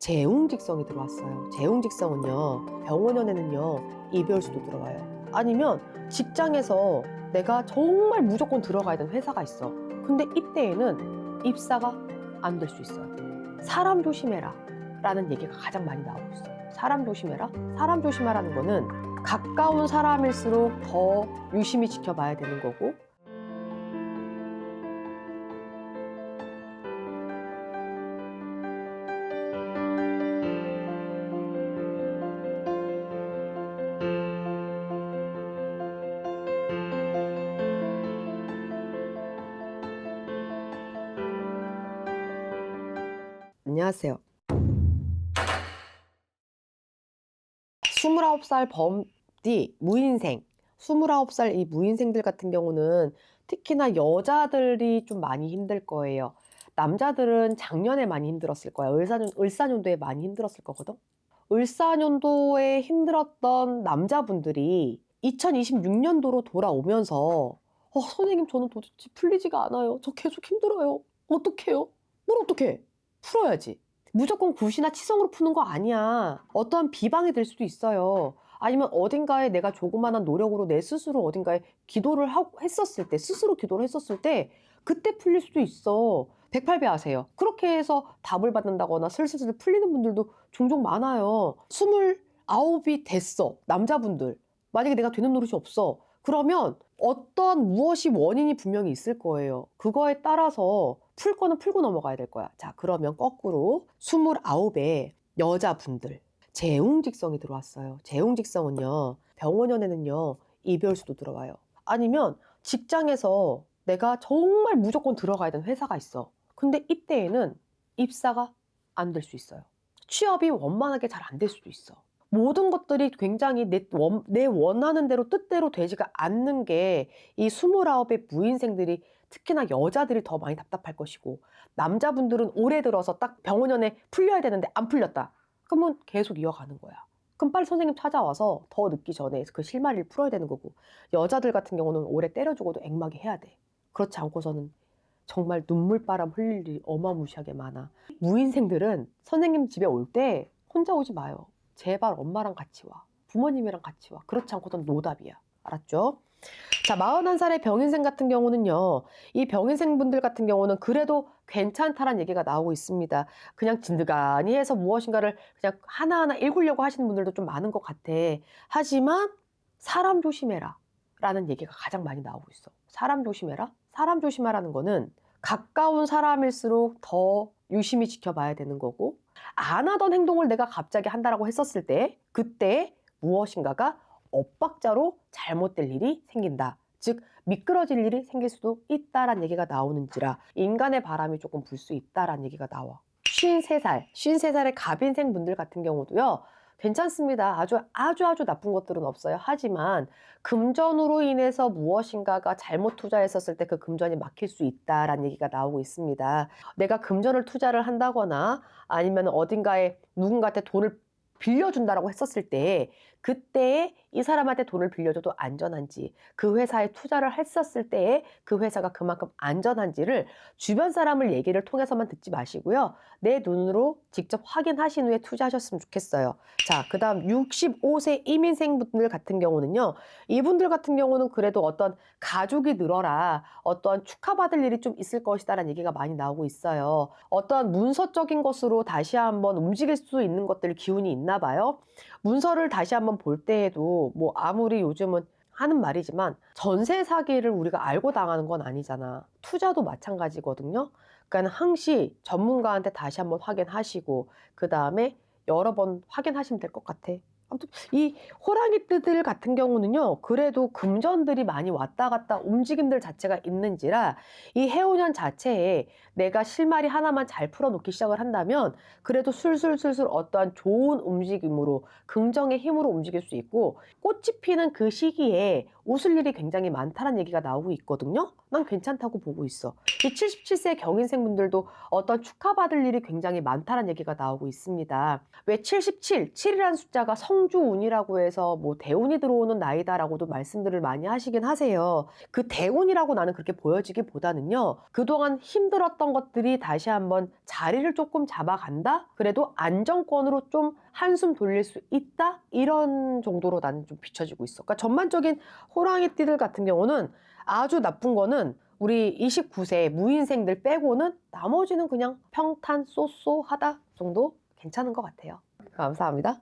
재웅직성이 들어왔어요. 재웅직성은요, 병원연애는요, 이별수도 들어와요. 아니면 직장에서 내가 정말 무조건 들어가야 되는 회사가 있어. 근데 이때에는 입사가 안 될 수 있어요. 사람 조심해라 라는 얘기가 가장 많이 나오고 있어. 사람 조심해라? 사람 조심하라는 거는 가까운 사람일수록 더 유심히 지켜봐야 되는 거고, 안녕하세요. 29살 범디 무인생, 29살 이 무인생들 같은 경우는 특히나 여자들이 좀 많이 힘들 거예요. 남자들은 작년에 많이 힘들었을 거야. 을사년도에 많이 힘들었을 거거든. 을사년도에 힘들었던 남자분들이 2026년도로 돌아오면서 선생님 저는 도대체 풀리지가 않아요. 저 계속 힘들어요. 어떡해요? 뭘 어떡해? 풀어야지. 무조건 굿이나 치성으로 푸는 거 아니야. 어떠한 비방이 될 수도 있어요. 아니면 어딘가에 내가 조그마한 노력으로 내 스스로 어딘가에 기도를 했었을 때, 스스로 기도를 했었을 때 그때 풀릴 수도 있어. 108배 하세요. 그렇게 해서 답을 받는다거나 슬슬슬 풀리는 분들도 종종 많아요. 29이 됐어. 남자분들. 만약에 내가 되는 노릇이 없어. 그러면 어떠한 무엇이 원인이 분명히 있을 거예요. 그거에 따라서 풀 거는 풀고 넘어가야 될 거야. 자, 그러면 거꾸로 29의 여자분들. 재웅직성이 들어왔어요. 재웅직성은요, 병원연애는요, 이별수도 들어와요. 아니면 직장에서 내가 정말 무조건 들어가야 되는 회사가 있어. 근데 이때에는 입사가 안 될 수 있어요. 취업이 원만하게 잘 안 될 수도 있어. 모든 것들이 굉장히 내 원하는 대로 뜻대로 되지가 않는 게 이 29의 무인생들이, 특히나 여자들이 더 많이 답답할 것이고, 남자분들은 올해 들어서 딱 병원연애 풀려야 되는데 안 풀렸다. 그러면 계속 이어가는 거야. 그럼 빨리 선생님 찾아와서 더 늦기 전에 그 실마리를 풀어야 되는 거고, 여자들 같은 경우는 올해 때려주고도 앵마게 해야 돼. 그렇지 않고서는 정말 눈물바람 흘릴 일이 어마무시하게 많아. 무인생들은 선생님 집에 올 때 혼자 오지 마요. 제발 엄마랑 같이 와. 부모님이랑 같이 와. 그렇지 않고선 노답이야. 알았죠? 자, 41살의 병인생 같은 경우는요, 이 병인생분들 같은 경우는 그래도 괜찮다라는 얘기가 나오고 있습니다. 그냥 진드가니 해서 무엇인가를 그냥 하나하나 읽으려고 하시는 분들도 좀 많은 것 같아. 하지만 사람 조심해라 라는 얘기가 가장 많이 나오고 있어. 사람 조심해라? 사람 조심하라는 거는 가까운 사람일수록 더 유심히 지켜봐야 되는 거고, 안 하던 행동을 내가 갑자기 한다라고 했었을 때 그때 무엇인가가 엇박자로 잘못될 일이 생긴다. 즉 미끄러질 일이 생길 수도 있다라는 얘기가 나오는지라 인간의 바람이 조금 불 수 있다라는 얘기가 나와. 53살의 갑인생 분들 같은 경우도요, 괜찮습니다. 아주 나쁜 것들은 없어요. 하지만 금전으로 인해서 무엇인가가 잘못 투자했었을 때 그 금전이 막힐 수 있다라는 얘기가 나오고 있습니다. 내가 금전을 투자를 한다거나 아니면 어딘가에 누군가한테 돈을 빌려준다라고 했었을 때 그때에 이 사람한테 돈을 빌려줘도 안전한지, 그 회사에 투자를 했었을 때에 그 회사가 그만큼 안전한지를 주변 사람을 얘기를 통해서만 듣지 마시고요, 내 눈으로 직접 확인하신 후에 투자하셨으면 좋겠어요. 자, 그 다음 65세 이민생분들 같은 경우는요, 이분들 같은 경우는 그래도 어떤 가족이 늘어라, 어떤 축하받을 일이 좀 있을 것이다라는 얘기가 많이 나오고 있어요. 어떤 문서적인 것으로 다시 한번 움직일 수 있는 것들 기운이 있나 봐요. 문서를 다시 한번 볼 때에도 뭐 아무리 요즘은 하는 말이지만 전세 사기를 우리가 알고 당하는 건 아니잖아. 투자도 마찬가지거든요. 그러니까 항시 전문가한테 다시 한번 확인하시고 그 다음에 여러 번 확인하시면 될 것 같아. 아무튼 이 호랑이들 같은 경우는요, 그래도 금전들이 많이 왔다 갔다 움직임들 자체가 있는지라 이 해오년 자체에 내가 실마리 하나만 잘 풀어놓기 시작을 한다면 그래도 술술술술 어떠한 좋은 움직임으로 긍정의 힘으로 움직일 수 있고, 꽃이 피는 그 시기에 웃을 일이 굉장히 많다는 얘기가 나오고 있거든요. 난 괜찮다고 보고 있어. 이 77세 경인생분들도 어떤 축하받을 일이 굉장히 많다는 얘기가 나오고 있습니다. 왜 77, 7이라는 숫자가 성주운이라고 해서 뭐 대운이 들어오는 나이다라고도 말씀들을 많이 하시긴 하세요. 그 대운이라고 나는 그렇게 보여지기보다는요. 그동안 힘들었던 것들이 다시 한번 자리를 조금 잡아간다? 그래도 안정권으로 좀 한숨 돌릴 수 있다? 이런 정도로 나는 좀 비춰지고 있어. 그러니까 전반적인 호랑이띠들 같은 경우는 아주 나쁜 거는 우리 29세 무인생들 빼고는 나머지는 그냥 평탄 쏘쏘하다 정도 괜찮은 것 같아요. 감사합니다.